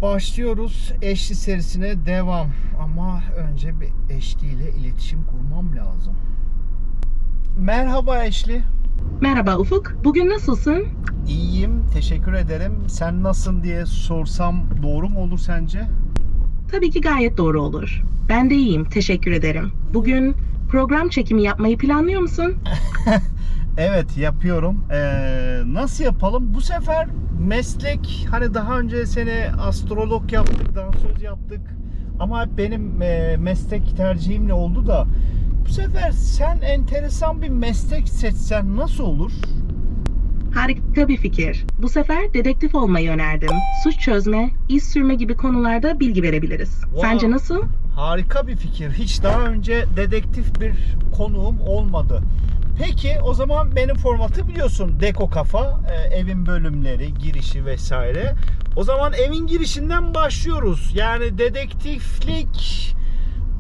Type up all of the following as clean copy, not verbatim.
Başlıyoruz. Eşli serisine devam. Ama önce bir Eşli ile iletişim kurmam lazım. Merhaba Eşli. Merhaba Ufuk, bugün nasılsın? İyiyim, teşekkür ederim. Sen nasılsın diye sorsam doğru mu olur sence? Tabii ki gayet doğru olur. Ben de iyiyim, teşekkür ederim. Bugün program çekimi yapmayı planlıyor musun? Evet, yapıyorum. Nasıl yapalım? Bu sefer meslek, hani daha önce seni astrolog yaptık, dansöz yaptık. Ama hep benim meslek tercihimle oldu da bu sefer sen enteresan bir meslek seçsen nasıl olur? Harika bir fikir. Bu sefer dedektif olmayı önerdim. Suç çözme, iz sürme gibi konularda bilgi verebiliriz. Sence nasıl? Harika bir fikir. Hiç daha önce dedektif bir konuğum olmadı. Peki o zaman benim formatı biliyorsun. Deko kafa, evin bölümleri, girişi vesaire. O zaman evin girişinden başlıyoruz. Yani dedektiflik.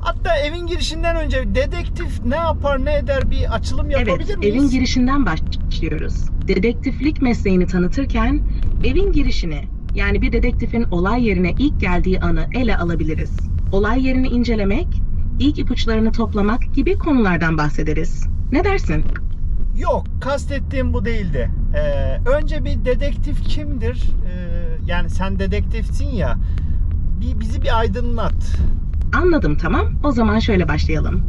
Hatta evin girişinden önce dedektif ne yapar ne eder bir açılım yapabilir Evet, miyiz? evin girişinden başlıyoruz. Dedektiflik mesleğini tanıtırken evin girişini, yani bir dedektifin olay yerine ilk geldiği anı ele alabiliriz. Olay yerini incelemek, ilk ipuçlarını toplamak gibi konulardan bahsederiz. Ne dersin? Yok, kastettiğim bu değildi. Önce bir dedektif kimdir? Yani sen dedektifsin ya. Bizi bir aydınlat. Anladım, tamam. O zaman şöyle başlayalım.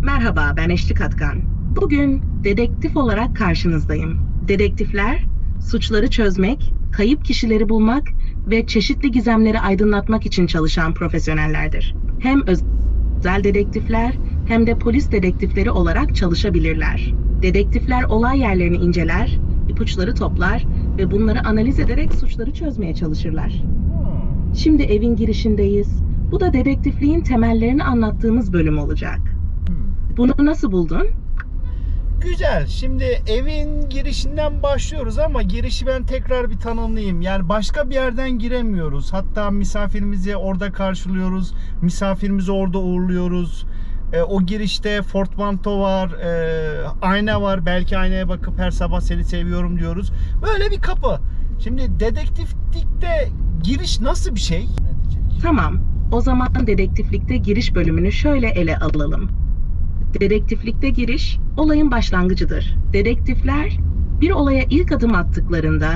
Merhaba, ben Eşli Katkan. Bugün dedektif olarak karşınızdayım. Dedektifler, suçları çözmek, kayıp kişileri bulmak ve çeşitli gizemleri aydınlatmak için çalışan profesyonellerdir. Hem özel dedektifler hem de polis dedektifleri olarak çalışabilirler. Dedektifler olay yerlerini inceler, ipuçları toplar ve bunları analiz ederek suçları çözmeye çalışırlar. Şimdi evin girişindeyiz. Bu da dedektifliğin temellerini anlattığımız bölüm olacak. Bunu nasıl buldun? Güzel. Şimdi evin girişinden başlıyoruz ama girişi ben tekrar bir tanımlayayım. Yani başka bir yerden giremiyoruz. Hatta misafirimizi orada karşılıyoruz. Misafirimizi orada uğurluyoruz. O girişte portmanto var, ayna var. Belki aynaya bakıp her sabah seni seviyorum diyoruz. Böyle bir kapı. Şimdi dedektiflikte giriş nasıl bir şey? Tamam. O zaman dedektiflikte giriş bölümünü şöyle ele alalım. Dedektiflikte giriş, olayın başlangıcıdır. Dedektifler, bir olaya ilk adım attıklarında,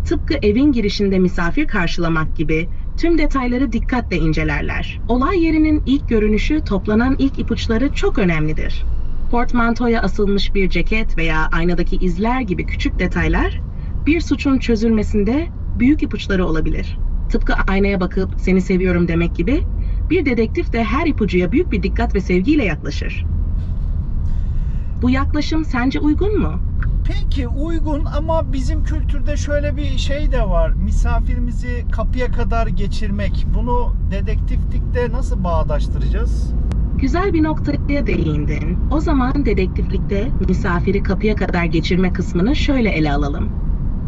tıpkı evin girişinde misafir karşılamak gibi tüm detayları dikkatle incelerler. Olay yerinin ilk görünüşü, toplanan ilk ipuçları çok önemlidir. Portmantoya asılmış bir ceket veya aynadaki izler gibi küçük detaylar, bir suçun çözülmesinde büyük ipuçları olabilir. Tıpkı aynaya bakıp seni seviyorum demek gibi, bir dedektif de her ipucuya büyük bir dikkat ve sevgiyle yaklaşır. Bu yaklaşım sence uygun mu? Peki uygun ama bizim kültürde şöyle bir şey de var. Misafirimizi kapıya kadar geçirmek. Bunu dedektiflikte nasıl bağdaştıracağız? Güzel bir noktaya değindin. O zaman dedektiflikte misafiri kapıya kadar geçirme kısmını şöyle ele alalım.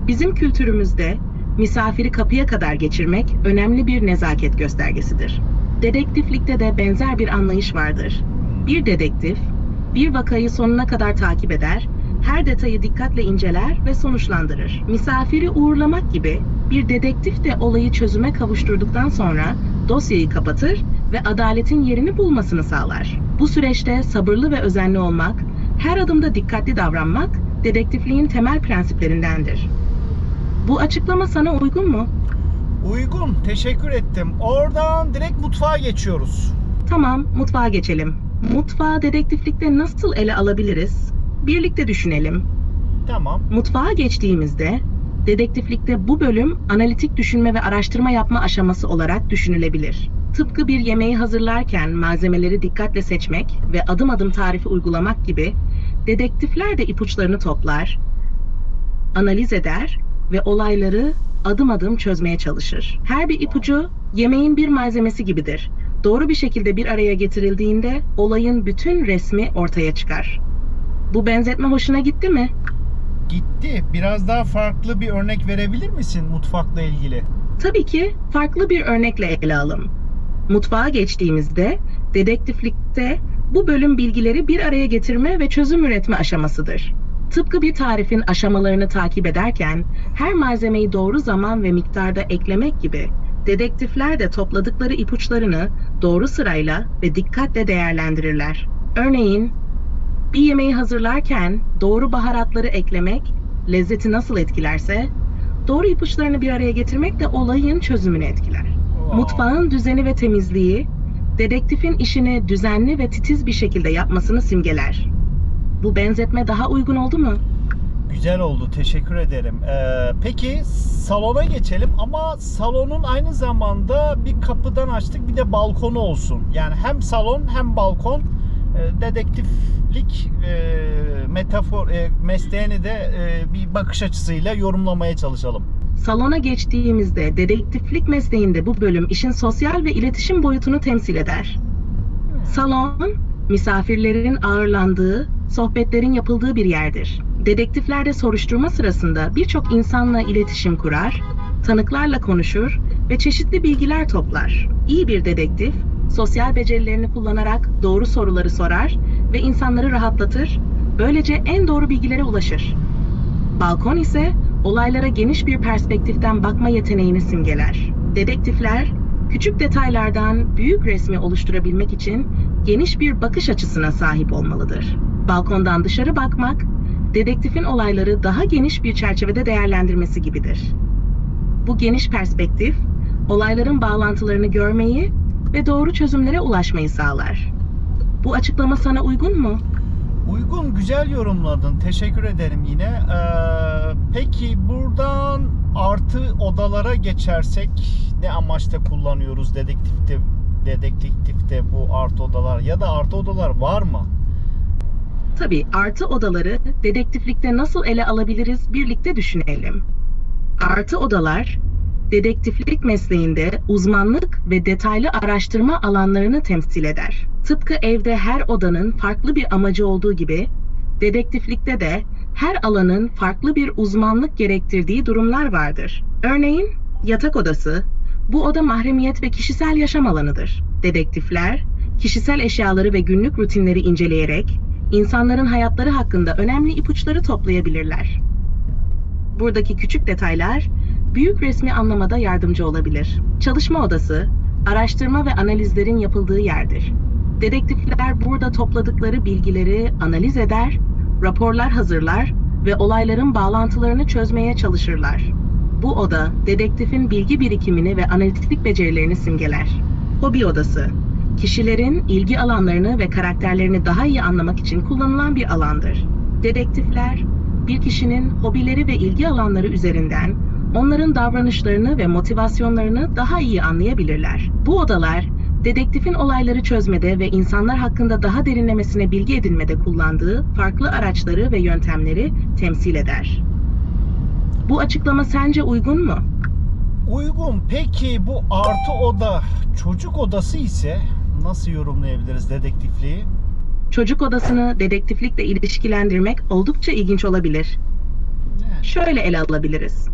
Bizim kültürümüzde misafiri kapıya kadar geçirmek önemli bir nezaket göstergesidir. Dedektiflikte de benzer bir anlayış vardır. Bir dedektif, bir vakayı sonuna kadar takip eder, her detayı dikkatle inceler ve sonuçlandırır. Misafiri uğurlamak gibi bir dedektif de olayı çözüme kavuşturduktan sonra dosyayı kapatır ve adaletin yerini bulmasını sağlar. Bu süreçte sabırlı ve özenli olmak, her adımda dikkatli davranmak dedektifliğin temel prensiplerindendir. Bu açıklama sana uygun mu? Uygun, teşekkür ettim. Oradan direkt mutfağa geçiyoruz. Tamam, mutfağa geçelim. Mutfağı dedektiflikte nasıl ele alabiliriz? Birlikte düşünelim. Tamam. Mutfağa geçtiğimizde, dedektiflikte bu bölüm analitik düşünme ve araştırma yapma aşaması olarak düşünülebilir. Tıpkı bir yemeği hazırlarken malzemeleri dikkatle seçmek ve adım adım tarifi uygulamak gibi, dedektifler de ipuçlarını toplar, analiz eder ve olayları adım adım çözmeye çalışır. Her bir ipucu yemeğin bir malzemesi gibidir. Doğru bir şekilde bir araya getirildiğinde olayın bütün resmi ortaya çıkar. Bu benzetme hoşuna gitti mi? Gitti. Biraz daha farklı bir örnek verebilir misin mutfakla ilgili? Tabii ki farklı bir örnekle ele alalım. Mutfağa geçtiğimizde dedektiflikte bu bölüm bilgileri bir araya getirme ve çözüm üretme aşamasıdır. Tıpkı bir tarifin aşamalarını takip ederken her malzemeyi doğru zaman ve miktarda eklemek gibi Dedektifler de topladıkları ipuçlarını doğru sırayla ve dikkatle değerlendirirler. Örneğin, bir yemeği hazırlarken doğru baharatları eklemek lezzeti nasıl etkilerse, doğru ipuçlarını bir araya getirmek de olayın çözümünü etkiler. Mutfağın düzeni ve temizliği, dedektifin işini düzenli ve titiz bir şekilde yapmasını simgeler. Bu benzetme daha uygun oldu mu? Güzel oldu, teşekkür ederim. Peki salona geçelim ama salonun aynı zamanda bir kapıdan açtık, bir de balkonu olsun. Yani hem salon hem balkon, dedektiflik metafor mesleğini de bir bakış açısıyla yorumlamaya çalışalım. Salona geçtiğimizde dedektiflik mesleğinde bu bölüm işin sosyal ve iletişim boyutunu temsil eder. Salon, misafirlerin ağırlandığı, sohbetlerin yapıldığı bir yerdir. Dedektifler de soruşturma sırasında birçok insanla iletişim kurar, tanıklarla konuşur ve çeşitli bilgiler toplar. İyi bir dedektif, sosyal becerilerini kullanarak doğru soruları sorar ve insanları rahatlatır, böylece en doğru bilgilere ulaşır. Balkon ise olaylara geniş bir perspektiften bakma yeteneğini simgeler. Dedektifler, küçük detaylardan büyük resmi oluşturabilmek için geniş bir bakış açısına sahip olmalıdır. Balkondan dışarı bakmak, dedektifin olayları daha geniş bir çerçevede değerlendirmesi gibidir. Bu geniş perspektif, olayların bağlantılarını görmeyi ve doğru çözümlere ulaşmayı sağlar. Bu açıklama sana uygun mu? Uygun, güzel yorumladın. Teşekkür ederim yine. Peki buradan artı odalara geçersek ne amaçla kullanıyoruz dedektifte bu artı odalar ya da artı odalar var mı? Tabii artı odaları dedektiflikte nasıl ele alabiliriz birlikte düşünelim. Artı odalar, dedektiflik mesleğinde uzmanlık ve detaylı araştırma alanlarını temsil eder. Tıpkı evde her odanın farklı bir amacı olduğu gibi, dedektiflikte de her alanın farklı bir uzmanlık gerektirdiği durumlar vardır. Örneğin yatak odası, bu oda mahremiyet ve kişisel yaşam alanıdır. Dedektifler, kişisel eşyaları ve günlük rutinleri inceleyerek, insanların hayatları hakkında önemli ipuçları toplayabilirler. Buradaki küçük detaylar, büyük resmi anlamada yardımcı olabilir. Çalışma odası, araştırma ve analizlerin yapıldığı yerdir. Dedektifler burada topladıkları bilgileri analiz eder, raporlar hazırlar ve olayların bağlantılarını çözmeye çalışırlar. Bu oda, dedektifin bilgi birikimini ve analitik becerilerini simgeler. Hobi odası, kişilerin ilgi alanlarını ve karakterlerini daha iyi anlamak için kullanılan bir alandır. Dedektifler, bir kişinin hobileri ve ilgi alanları üzerinden onların davranışlarını ve motivasyonlarını daha iyi anlayabilirler. Bu odalar, dedektifin olayları çözmede ve insanlar hakkında daha derinlemesine bilgi edinmede kullandığı farklı araçları ve yöntemleri temsil eder. Bu açıklama sence uygun mu? Uygun. Peki bu artı oda çocuk odası ise nasıl yorumlayabiliriz dedektifliği? Çocuk odasını dedektiflikle ilişkilendirmek oldukça ilginç olabilir. Şöyle ele alabiliriz.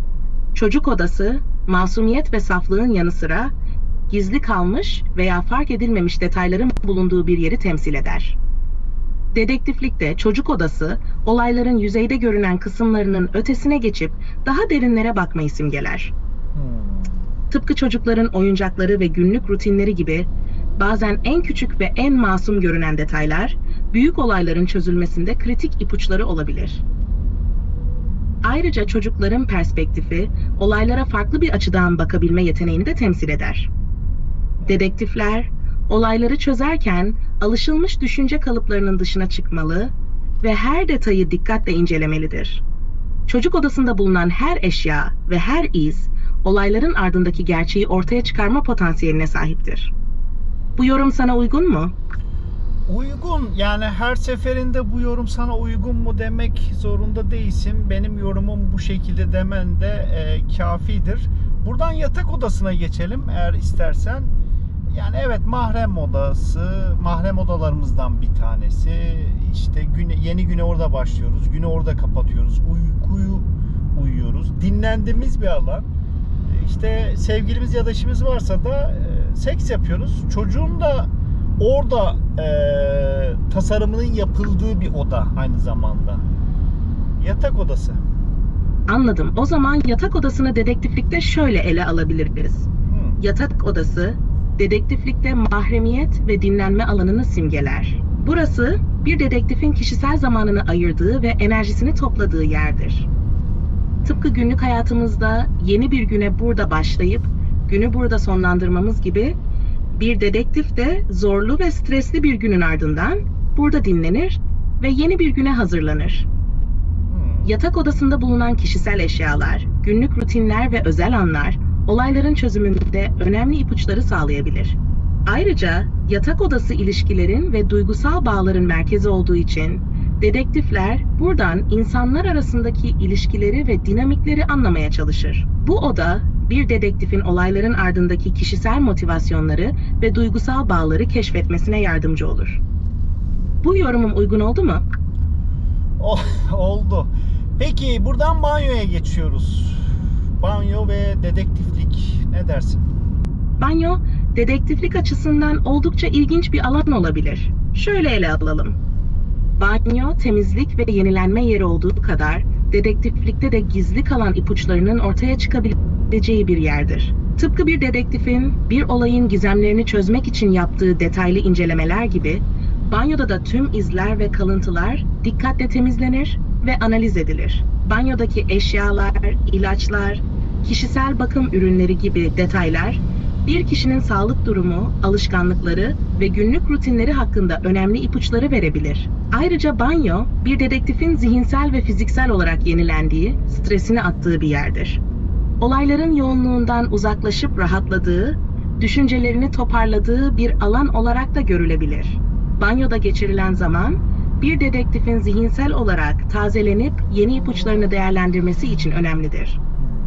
Çocuk odası, masumiyet ve saflığın yanı sıra gizli kalmış veya fark edilmemiş detayların bulunduğu bir yeri temsil eder. Dedektiflikte çocuk odası, olayların yüzeyde görünen kısımlarının ötesine geçip daha derinlere bakmayı simgeler. Tıpkı çocukların oyuncakları ve günlük rutinleri gibi, bazen en küçük ve en masum görünen detaylar, büyük olayların çözülmesinde kritik ipuçları olabilir. Ayrıca çocukların perspektifi, olaylara farklı bir açıdan bakabilme yeteneğini de temsil eder. Dedektifler, olayları çözerken alışılmış düşünce kalıplarının dışına çıkmalı ve her detayı dikkatle incelemelidir. Çocuk odasında bulunan her eşya ve her iz, olayların ardındaki gerçeği ortaya çıkarma potansiyeline sahiptir. Bu yorum sana uygun mu? Uygun. Yani her seferinde bu yorum sana uygun mu demek zorunda değilsin. Benim yorumum bu şekilde demen de kafidir. Buradan yatak odasına geçelim eğer istersen. Yani evet, mahrem odası, mahrem odalarımızdan bir tanesi. İşte yeni güne orada başlıyoruz. Günü orada kapatıyoruz. Uykuyu uyuyoruz. Dinlendiğimiz bir alan. İşte sevgilimiz ya da eşimiz varsa da seks yapıyoruz. Çocuğun da orada tasarımının yapıldığı bir oda aynı zamanda. Yatak odası. Anladım. O zaman yatak odasını dedektiflikte şöyle ele alabiliriz. yatak odası, dedektiflikte mahremiyet ve dinlenme alanını simgeler. Burası, bir dedektifin kişisel zamanını ayırdığı ve enerjisini topladığı yerdir. Tıpkı günlük hayatımızda yeni bir güne burada başlayıp günü burada sonlandırmamız gibi, bir dedektif de zorlu ve stresli bir günün ardından burada dinlenir ve yeni bir güne hazırlanır. Yatak odasında bulunan kişisel eşyalar, günlük rutinler ve özel anlar, olayların çözümünde önemli ipuçları sağlayabilir. Ayrıca yatak odası ilişkilerin ve duygusal bağların merkezi olduğu için dedektifler buradan insanlar arasındaki ilişkileri ve dinamikleri anlamaya çalışır. Bu oda bir dedektifin olayların ardındaki kişisel motivasyonları ve duygusal bağları keşfetmesine yardımcı olur. Bu yorumum uygun oldu mu? Oh, oldu. Peki buradan banyoya geçiyoruz. Banyo ve dedektiflik, ne dersin? Banyo, dedektiflik açısından oldukça ilginç bir alan olabilir. Şöyle ele alalım. Banyo, temizlik ve yenilenme yeri olduğu kadar, dedektiflikte de gizli kalan ipuçlarının ortaya çıkabileceği bir yerdir. Tıpkı bir dedektifin bir olayın gizemlerini çözmek için yaptığı detaylı incelemeler gibi, banyoda da tüm izler ve kalıntılar dikkatle temizlenir ve analiz edilir. Banyodaki eşyalar, ilaçlar, kişisel bakım ürünleri gibi detaylar, bir kişinin sağlık durumu, alışkanlıkları ve günlük rutinleri hakkında önemli ipuçları verebilir. Ayrıca banyo, bir dedektifin zihinsel ve fiziksel olarak yenilendiği, stresini attığı bir yerdir. Olayların yoğunluğundan uzaklaşıp rahatladığı, düşüncelerini toparladığı bir alan olarak da görülebilir. Banyoda geçirilen zaman, bir dedektifin zihinsel olarak tazelenip yeni ipuçlarını değerlendirmesi için önemlidir.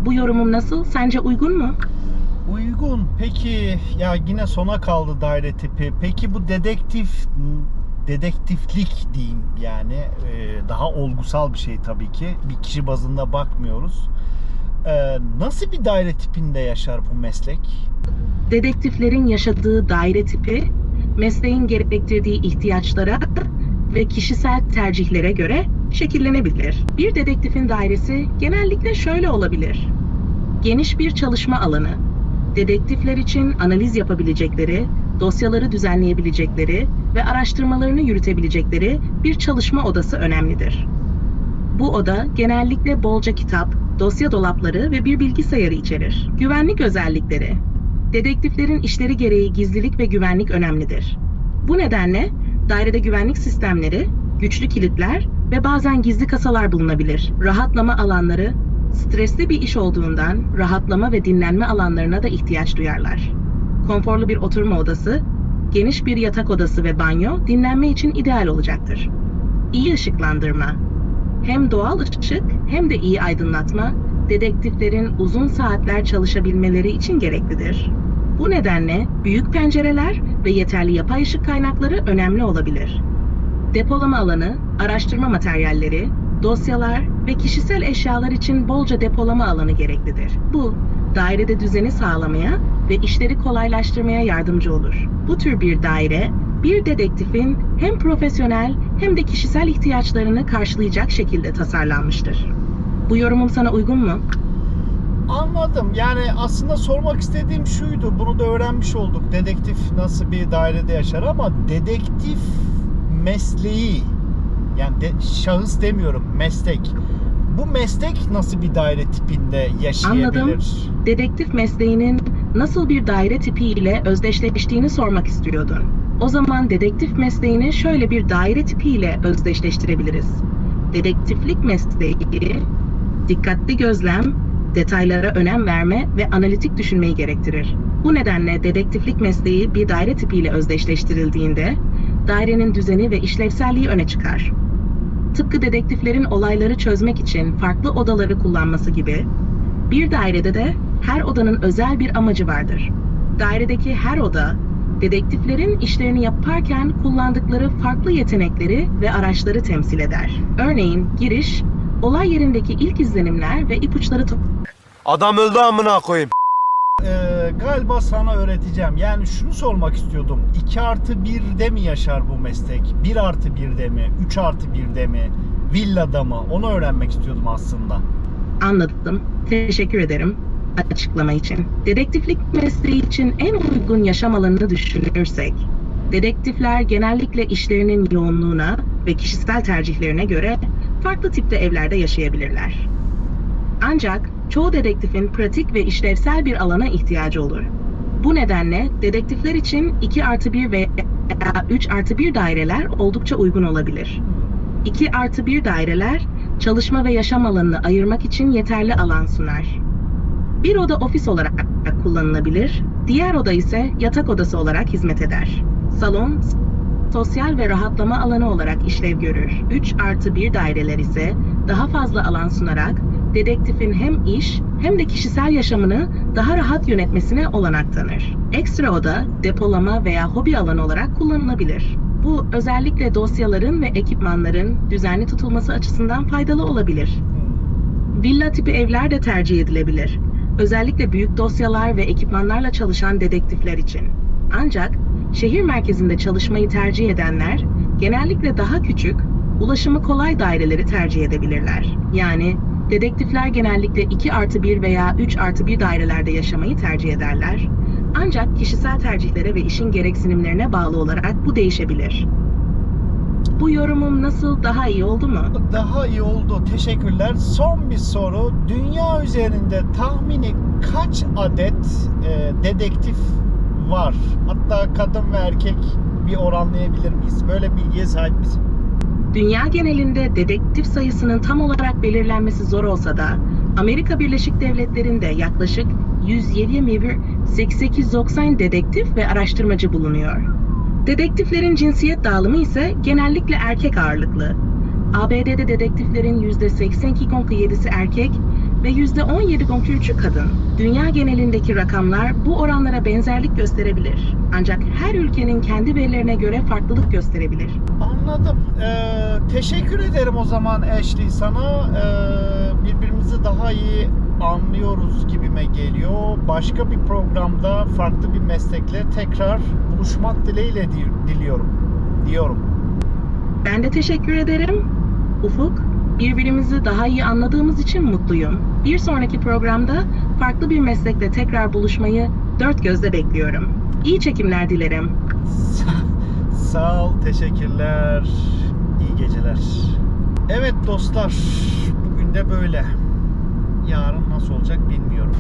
Bu yorumum nasıl? Sence uygun mu? Uygun. Peki ya yine sona kaldı daire tipi. Peki bu dedektiflik diyeyim yani daha olgusal bir şey tabii ki. Bir kişi bazında bakmıyoruz. Nasıl bir daire tipinde yaşar bu meslek? Dedektiflerin yaşadığı daire tipi, mesleğin gerektirdiği ihtiyaçlara ve kişisel tercihlere göre şekillenebilir. Bir dedektifin dairesi genellikle şöyle olabilir. Geniş bir çalışma alanı, dedektifler için analiz yapabilecekleri, dosyaları düzenleyebilecekleri ve araştırmalarını yürütebilecekleri bir çalışma odası önemlidir. Bu oda genellikle bolca kitap, dosya dolapları ve bir bilgisayarı içerir. Güvenlik özellikleri. Dedektiflerin işleri gereği gizlilik ve güvenlik önemlidir. Bu nedenle dairede güvenlik sistemleri, güçlü kilitler ve bazen gizli kasalar bulunabilir. Rahatlama alanları, stresli bir iş olduğundan rahatlama ve dinlenme alanlarına da ihtiyaç duyarlar. Konforlu bir oturma odası, geniş bir yatak odası ve banyo dinlenme için ideal olacaktır. İyi ışıklandırma. Hem doğal ışık hem de iyi aydınlatma, dedektiflerin uzun saatler çalışabilmeleri için gereklidir. Bu nedenle büyük pencereler ve yeterli yapay ışık kaynakları önemli olabilir. Depolama alanı, araştırma materyalleri, dosyalar ve kişisel eşyalar için bolca depolama alanı gereklidir. Bu, dairede düzeni sağlamaya ve işleri kolaylaştırmaya yardımcı olur. Bu tür bir daire, bir dedektifin hem profesyonel hem de kişisel ihtiyaçlarını karşılayacak şekilde tasarlanmıştır. Bu yorumum sana uygun mu? Anladım. Yani aslında sormak istediğim şuydu. Bunu da öğrenmiş olduk. Dedektif nasıl bir dairede yaşar ama dedektif mesleği, yani şahıs demiyorum, meslek. Bu meslek nasıl bir daire tipinde yaşayabilir? Anladım. Dedektif mesleğinin nasıl bir daire tipiyle özdeşleştiğini sormak istiyordun. O zaman dedektif mesleğini şöyle bir daire tipiyle özdeşleştirebiliriz. Dedektiflik mesleği, dikkatli gözlem, detaylara önem verme ve analitik düşünmeyi gerektirir. Bu nedenle dedektiflik mesleği bir daire tipiyle özdeşleştirildiğinde, dairenin düzeni ve işlevselliği öne çıkar. Tıpkı dedektiflerin olayları çözmek için farklı odaları kullanması gibi, bir dairede de her odanın özel bir amacı vardır. Dairedeki her oda, dedektiflerin işlerini yaparken kullandıkları farklı yetenekleri ve araçları temsil eder. Örneğin giriş, olay yerindeki ilk izlenimler ve ipuçları Adam öldü amına koyayım. Galiba sana öğreteceğim. Yani şunu sormak istiyordum. 2+1'de mi yaşar bu meslek? 1+1'de mi? 3+1'de mi? Villada mı? Onu öğrenmek istiyordum aslında. Anladım. Teşekkür ederim. açıklama için. Dedektiflik mesleği için en uygun yaşam alanını düşünürsek, dedektifler genellikle işlerinin yoğunluğuna ve kişisel tercihlerine göre farklı tipte evlerde yaşayabilirler. Ancak çoğu dedektifin pratik ve işlevsel bir alana ihtiyacı olur. Bu nedenle dedektifler için 2+1 veya 3+1 daireler oldukça uygun olabilir. 2+1 daireler, çalışma ve yaşam alanını ayırmak için yeterli alan sunar. Bir oda ofis olarak kullanılabilir, diğer oda ise yatak odası olarak hizmet eder. Salon, sosyal ve rahatlama alanı olarak işlev görür. 3+1 daireler ise daha fazla alan sunarak dedektifin hem iş hem de kişisel yaşamını daha rahat yönetmesine olanak tanır. Ekstra oda, depolama veya hobi alanı olarak kullanılabilir. Bu özellikle dosyaların ve ekipmanların düzenli tutulması açısından faydalı olabilir. Villa tipi evler de tercih edilebilir. Özellikle büyük dosyalar ve ekipmanlarla çalışan dedektifler için. Ancak şehir merkezinde çalışmayı tercih edenler genellikle daha küçük, ulaşımı kolay daireleri tercih edebilirler. Yani dedektifler genellikle 2+1 veya 3+1 dairelerde yaşamayı tercih ederler. Ancak kişisel tercihlere ve işin gereksinimlerine bağlı olarak bu değişebilir. Bu yorumum nasıl, daha iyi oldu mu? Daha iyi oldu. Teşekkürler. Son bir soru. Dünya üzerinde tahmini kaç adet dedektif var? Hatta kadın ve erkek bir oranlayabilir miyiz? Böyle bilgiye sahip misin? Dünya genelinde dedektif sayısının tam olarak belirlenmesi zor olsa da Amerika Birleşik Devletleri'nde yaklaşık 107.890 dedektif ve araştırmacı bulunuyor. Dedektiflerin cinsiyet dağılımı ise genellikle erkek ağırlıklı. ABD'de dedektiflerin %82,7'si erkek ve %17,3'ü kadın. Dünya genelindeki rakamlar bu oranlara benzerlik gösterebilir. Ancak her ülkenin kendi verilerine göre farklılık gösterebilir. Anladım. Teşekkür ederim o zaman Ashley sana. Birbirimizi daha iyi anlıyoruz gibime geliyor. Başka bir programda farklı bir meslekle tekrar buluşmak dileğiyle diyorum. Ben de teşekkür ederim. Ufuk, birbirimizi daha iyi anladığımız için mutluyum. Bir sonraki programda farklı bir meslekle tekrar buluşmayı dört gözle bekliyorum. İyi çekimler dilerim. Sağ ol, teşekkürler. İyi geceler. Evet dostlar, bugün de böyle. Yarın nasıl olacak bilmiyorum.